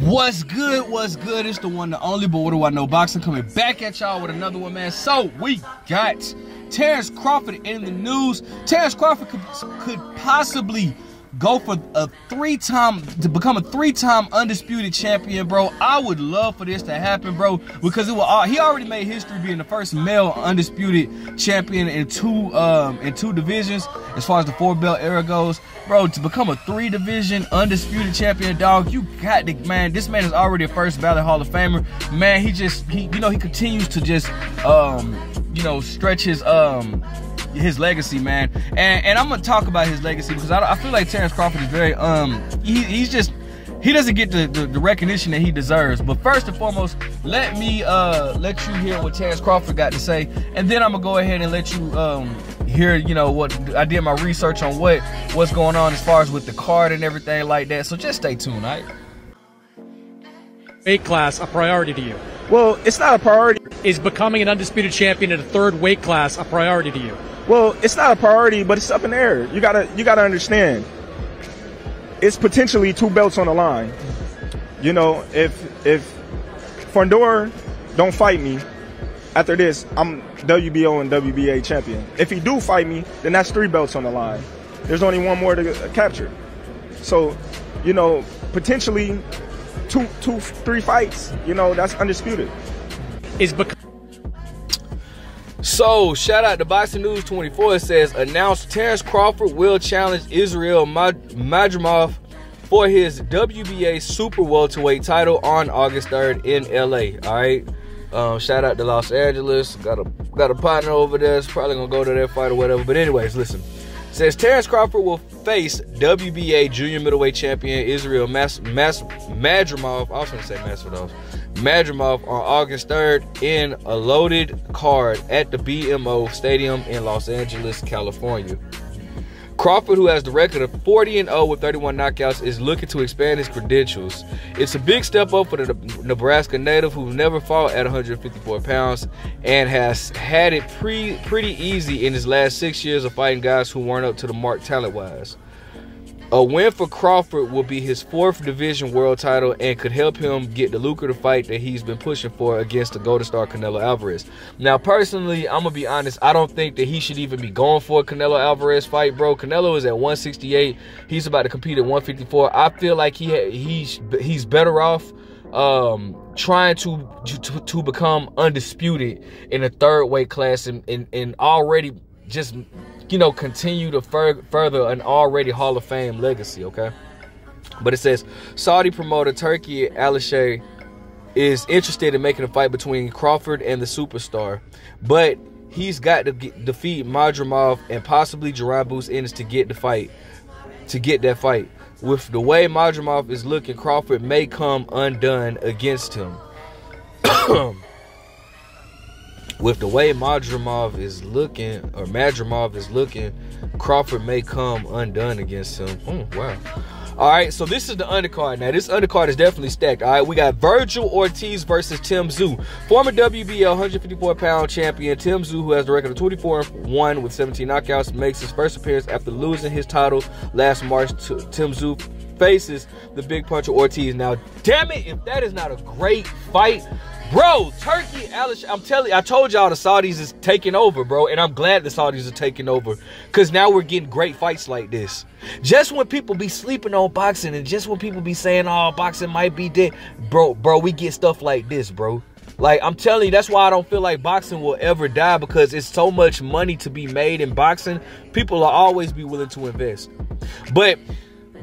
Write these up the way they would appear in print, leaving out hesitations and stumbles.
What's good? What's good? It's the one, the only, but what do I know? Boxing coming back at y'all with another one, man. So we got Terence Crawford in the news. Terence Crawford could possibly go for to become a three-time undisputed champion, bro. I would love for this to happen, bro, because he already made history being the first male undisputed champion in two divisions as far as the 4-belt era goes. Bro, to become a 3-division undisputed champion, dog, you got to, man. This man is already a first ballot Hall of Famer, man. He continues to just stretch his legacy, man. And I'm gonna talk about his legacy because I feel like Terence Crawford is very he doesn't get the recognition that he deserves. But first and foremost, let me let you hear what Terence Crawford got to say, and then I'm gonna go ahead and let you hear what I did my research on what's going on as far as with the card and everything like that. So just stay tuned, all right? Weight class a priority to you? Well, it's not a priority. Is becoming an undisputed champion in a 3rd weight class a priority to you? Well, it's not a priority, but it's up in the air. You gotta understand. It's potentially 2 belts on the line. You know, if Fondor don't fight me after this, I'm WBO and WBA champion. If he do fight me, then that's 3 belts on the line. There's only 1 more to capture. So, potentially 3 fights, that's undisputed. So, shout out to Boxing News 24. It says, announced Terence Crawford will challenge Israel Madrimov for his WBA super welterweight title on August 3rd in LA. All right. Shout out to Los Angeles. Got a partner over there. It's probably gonna go to their fight or whatever. But anyways, listen. It says Terence Crawford will face WBA junior middleweight champion Israel Madrimov. I was gonna say Madrimov on August 3rd in a loaded card at the BMO Stadium in Los Angeles, California. Crawford, who has the record of 40-0 with 31 knockouts, is looking to expand his credentials. It's a big step up for the Nebraska native, who never fought at 154 pounds and has had it pretty easy in his last 6 years of fighting guys who weren't up to the mark talent-wise. A win for Crawford will be his 4th division world title and could help him get the lucrative fight that he's been pushing for against the Golden Star Canelo Alvarez. Now, personally, I'm going to be honest, I don't think that he should even be going for a Canelo Alvarez fight, bro. Canelo is at 168. He's about to compete at 154. I feel like he's better off trying to become undisputed in a 3rd weight class and already just continue to further an already Hall of Fame legacy, okay? But it says Saudi promoter Turki Al-Sheikh is interested in making a fight between Crawford and the superstar, but he's got to defeat Madrimov and possibly Jaron Boots Ennis to get that fight. With the way Madrimov is looking, Crawford may come undone against him. With the way Madrimov is looking, Crawford may come undone against him. Wow. All right, so this is the undercard. Now, this undercard is definitely stacked. All right, we got Virgil Ortiz versus Tim Tszyu. Former WBO 154-pound champion Tim Tszyu, who has the record of 24-1 with 17 knockouts, makes his first appearance after losing his title last March. Tim Tszyu faces the big puncher Ortiz. Now, damn it, if that is not a great fight. Bro, Turki Al-Sheikh, I'm telling you, I told y'all the Saudis is taking over, bro, and I'm glad the Saudis are taking over, because now we're getting great fights like this. Just when people be sleeping on boxing, and just when people be saying, oh, boxing might be dead, bro, we get stuff like this, bro. Like, I'm telling you, that's why I don't feel like boxing will ever die, because it's so much money to be made in boxing. People will always be willing to invest. But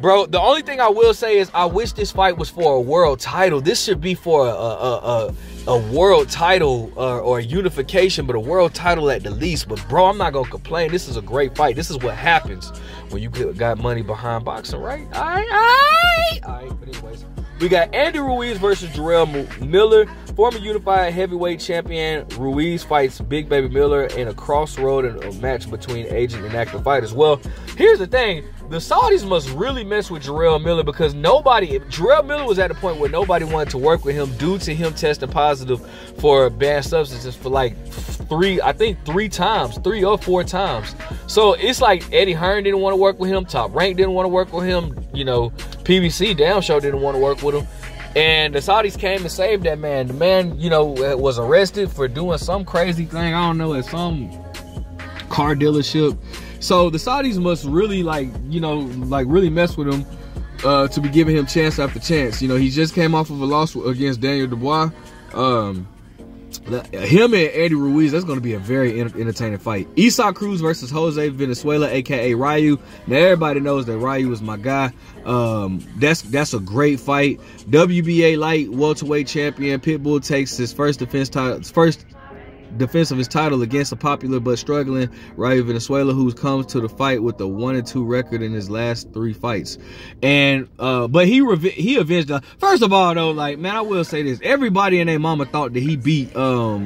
bro, the only thing I will say is I wish this fight was for a world title. This should be for a world title or a unification, but a world title at the least. But bro, I'm not gonna complain. This is a great fight. This is what happens when you got money behind boxing, right? All right. But anyways, we got Andy Ruiz versus Jarrell Miller. Former unified heavyweight champion Ruiz fights Big Baby Miller in a crossroad and a match between agent and active fighters. Well, here's the thing. The Saudis must really mess with Jarrell Miller, because Jarrell Miller was at a point where nobody wanted to work with him due to him testing positive for banned substances for like 3 or 4 times. So it's like Eddie Hearn didn't want to work with him, Top Rank didn't want to work with him, PBC damn sure didn't want to work with him. And the Saudis came and saved that man. The man, you know, was arrested for doing some crazy thing, I don't know, at some car dealership. So the Saudis must really, like, you know, like really mess with him to be giving him chance after chance. You know, he just came off of a loss against Daniel Dubois. Him and Eddie Ruiz, that's going to be a very entertaining fight. Isaac Cruz versus Jose Venezuela, aka Ryu. Now everybody knows that Ryu is my guy. That's a great fight. WBA light welterweight champion Pitbull takes his first defense of his title against a popular but struggling Ryu Venezuela, who comes to the fight with a 1-2 record in his last 3 fights. And but he avenged. First of all, though, like, man, I will say this: everybody and their mama thought that he beat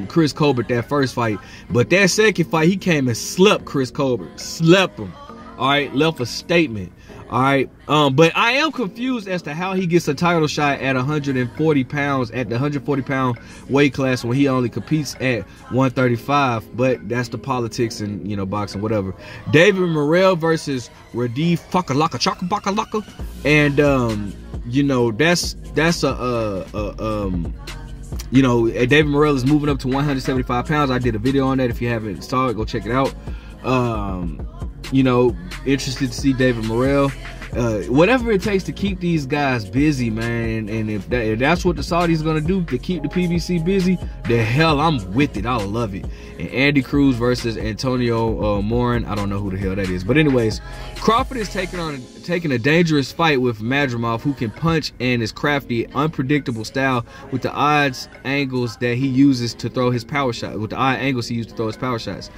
Chris Colbert that first fight, but that second fight he came and slept Chris Colbert, slept him. All right, left a statement. All right, but I am confused as to how he gets a title shot at 140 pounds, at the 140-pound weight class, when he only competes at 135. But that's the politics and, you know, boxing, whatever. David Morrell versus Radif Fakalaka Chakabakalaka, and you know, that's you know, David Morrell is moving up to 175 pounds. I did a video on that. If you haven't saw it, go check it out. You know, interested to see David Morrell. Whatever it takes to keep these guys busy, man. And if that's what the Saudis are gonna do to keep the PBC busy, the hell, I'm with it. I'll love it. And Andy Cruz versus Antonio Morin. I don't know who the hell that is, but anyways, Crawford is taking a dangerous fight with Madrimov, who can punch and is crafty, unpredictable style with the odds angles that he uses to throw his power shot. With the odd angles he used to throw his power shots.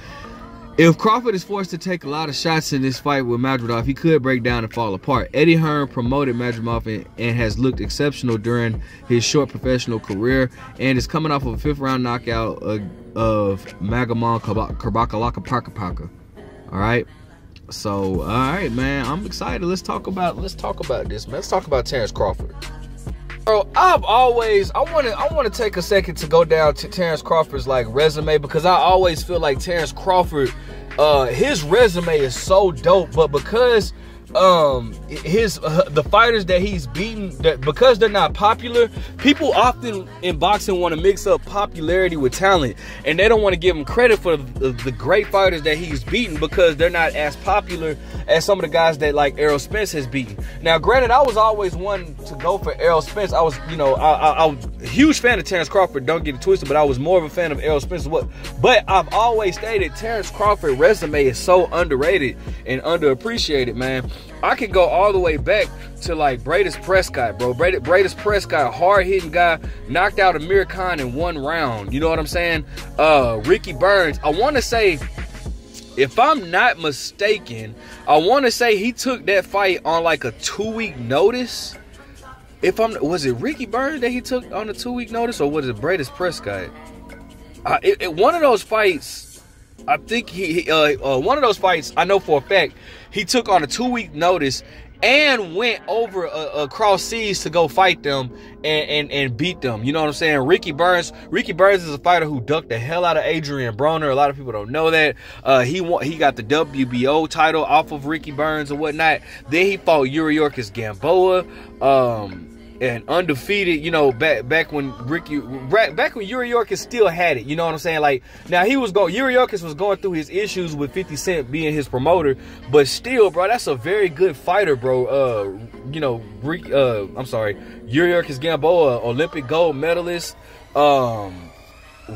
If Crawford is forced to take a lot of shots in this fight with Madrimov, he could break down and fall apart. Eddie Hearn promoted Madrimov and has looked exceptional during his short professional career, and is coming off of a 5th-round knockout of Magomed Karbakalaka Parkapaka. All right, so all right, man, I'm excited. Let's talk about this, man. Let's talk about Terence Crawford. Bro, I want to take a second to go down to Terence Crawford's like resume, because I always feel like Terence Crawford, his resume is so dope, but because the fighters that he's beaten, because they're not popular, people often in boxing want to mix up popularity with talent, and they don't want to give him credit for the great fighters that he's beaten, because they're not as popular as some of the guys that like Errol Spence has beaten. Now, granted, I was always one to go for Errol Spence. I was, you know, I was a huge fan of Terence Crawford, don't get it twisted, but I was more of a fan of Errol Spence. But I've always stated Terence Crawford's resume is so underrated and underappreciated, man. I could go all the way back to like Bradis Prescott, bro. Bradis Prescott, hard-hitting guy, knocked out Amir Khan in 1 round. You know what I'm saying? Ricky Burns, I want to say, if I'm not mistaken, I want to say he took that fight on like a 2-week notice. Was it Ricky Burns that he took on a 2-week notice, or was it Bradis Prescott? One of those fights, I think one of those fights, I know for a fact, he took on a 2-week notice and went over across seas to go fight them and beat them. You know what I'm saying? Ricky Burns is a fighter who ducked the hell out of Adrian Broner. A lot of people don't know that. He got the WBO title off of Ricky Burns and whatnot. Then he fought Yuriorkis Gamboa. And undefeated, you know, back when Yuriorkis still had it, you know what I'm saying? Like, now Yuriorkis was going through his issues with 50 Cent being his promoter, but still, bro, that's a very good fighter, bro. You know, Yuriorkis Gamboa, Olympic gold medalist.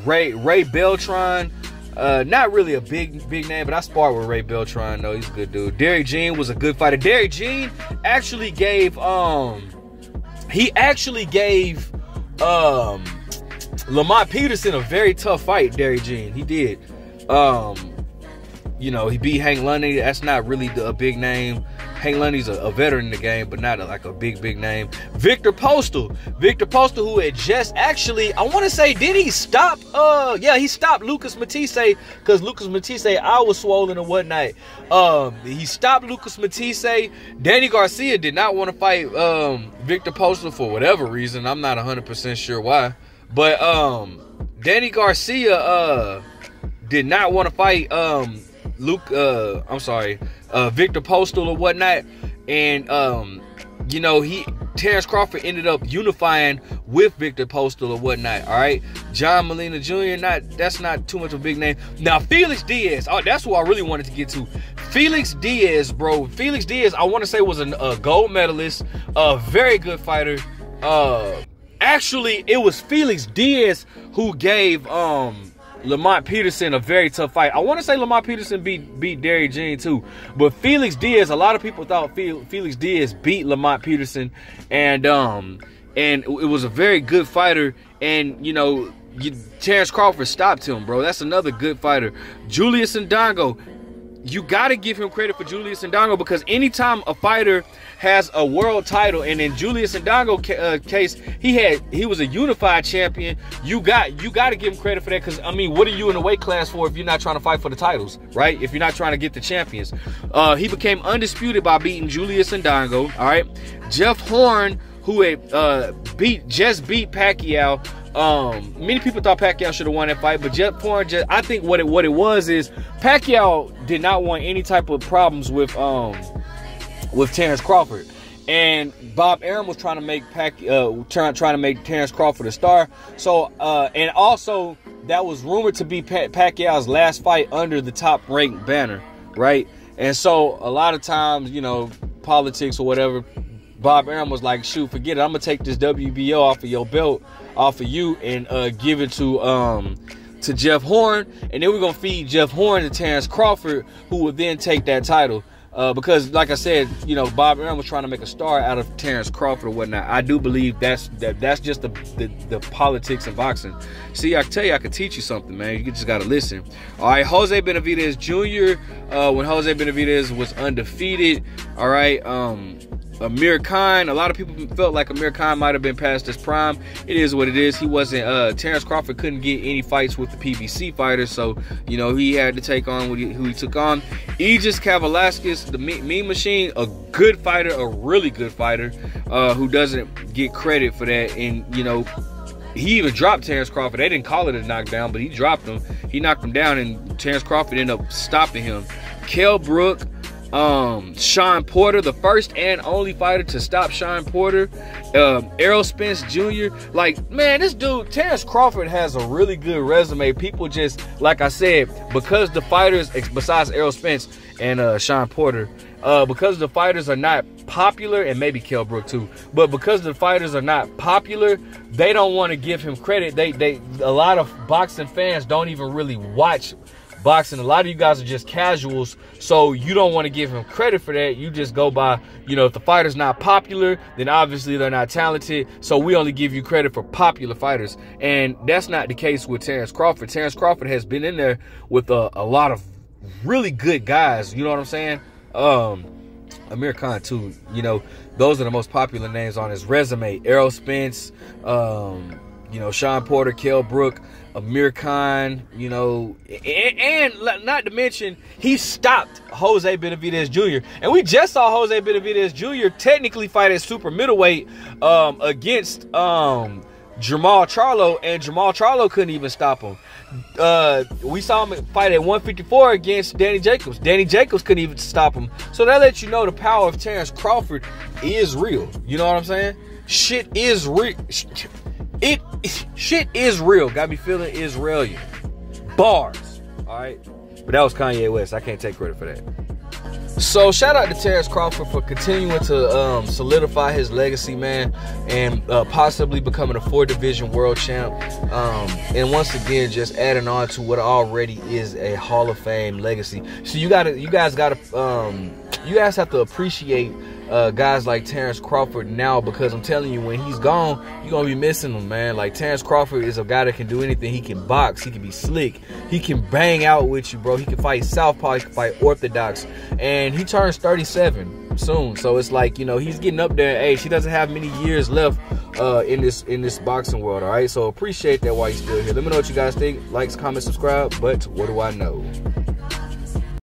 Ray Beltran, not really a big name, but I sparred with Ray Beltran, though. He's a good dude. Derek Jean was a good fighter. Derek Jean actually gave Lamont Peterson a very tough fight. Derek Jean, he did. You know, he beat Hank Lundy. That's not really a big name. Hank Lundy's a veteran in the game, but not like a big name. Victor Postal, who had just actually, I want to say, did he stop? Yeah, he stopped Lucas Matisse, because Lucas Matisse, I was swollen and whatnot. He stopped Lucas Matisse. Danny Garcia did not want to fight Victor Postal for whatever reason. I'm not 100% sure why, but Danny Garcia did not want to fight Victor Postal or whatnot, and you know, Terence Crawford ended up unifying with Victor Postal or whatnot. All right, John Molina Jr. That's not too much of a big name. Now Felix Diaz. Oh, that's who I really wanted to get to. Felix Diaz, bro. Felix Diaz, I want to say was a gold medalist, a very good fighter. Actually, it was Felix Diaz who gave Lamont Peterson a very tough fight. I want to say Lamont Peterson beat Derrick Jean too, but Felix Diaz, a lot of people thought Felix Diaz beat Lamont Peterson, and it was a very good fighter. And you know, Terence Crawford stopped him, bro. That's another good fighter. Julius Ndongo, you got to give him credit for Julius Ndongo, because anytime a fighter has a world title, and in Julius Ndongo case, he was a unified champion, you got to give him credit for that. Because I mean, what are you in the weight class for if you're not trying to fight for the titles, right? If you're not trying to get the champions. He became undisputed by beating Julius Ndongo. All right, Jeff Horn, who just beat Pacquiao. Many people thought Pacquiao should have won that fight, but Jeff Horn, I think what it was is Pacquiao did not want any type of problems with Terence Crawford, and Bob Arum was trying to make trying to make Terence Crawford a star. So and also that was rumored to be Pacquiao's last fight under the top ranked banner, right? And so a lot of times, you know, politics or whatever, Bob Arum was like, shoot, forget it, I'm gonna take this WBO off of your belt, off of you, and give it to Jeff Horn, and then we're gonna feed Jeff Horn to Terence Crawford, who will then take that title. Because, like I said, you know, Bob Arum was trying to make a star out of Terence Crawford or whatnot. I do believe that's just the politics of boxing. See, I can tell you, I can teach you something, man. You just gotta listen. All right, Jose Benavidez Jr. When Jose Benavidez was undefeated. All right, Amir Khan, a lot of people felt like Amir Khan might have been past his prime. It is what it is. He wasn't, Terence Crawford couldn't get any fights with the PBC fighters, so, you know, he had to take on who he took on. Aegis Kavalauskas, the Mean Machine, a good fighter, a really good fighter, who doesn't get credit for that. And, you know, he even dropped Terence Crawford. They didn't call it a knockdown, but he dropped him. He knocked him down, and Terence Crawford ended up stopping him. Kell Brook, Sean Porter, the first and only fighter to stop Sean Porter. Errol Spence Jr. Like, man, this dude, Terence Crawford, has a really good resume. People just, like I said, because the fighters, besides Errol Spence and Sean Porter, because the fighters are not popular, and maybe Kell Brook too, but because the fighters are not popular, they don't want to give him credit. A lot of boxing fans don't even really watch boxing. A lot of you guys are just casuals, so you don't want to give him credit for that. You just go by, you know, if the fighter's not popular, then obviously they're not talented, so we only give you credit for popular fighters. And that's not the case with Terence Crawford. Terence Crawford has been in there with a lot of really good guys, you know what I'm saying? Amir Khan too, you know, those are the most popular names on his resume. Errol Spence, you know, Sean Porter, Kell Brook, Amir Khan, you know, and not to mention, he stopped Jose Benavidez Jr. And we just saw Jose Benavidez Jr. technically fight at super middleweight against Jamal Charlo, and Jamal Charlo couldn't even stop him. We saw him fight at 154 against Danny Jacobs. Danny Jacobs couldn't even stop him. So that lets you know the power of Terence Crawford is real. You know what I'm saying? Shit is real. Shit is real. Got me feeling Israeli. Bars. Alright? But that was Kanye West. I can't take credit for that. So shout out to Terence Crawford for continuing to solidify his legacy, man, and possibly becoming a 4-division world champ. And once again, just adding on to what already is a Hall of Fame legacy. So you guys have to appreciate guys like Terence Crawford now, because I'm telling you, when he's gone, you're gonna be missing him, man. Like, Terence Crawford is a guy that can do anything. He can box, he can be slick, he can bang out with you, bro. He can fight southpaw, he can fight orthodox, and he turns 37 soon. So it's like, you know, he's getting up there in age. He doesn't have many years left in this boxing world. All right, so appreciate that while you're still here. Let me know what you guys think. Likes, comments, subscribe. But what do I know?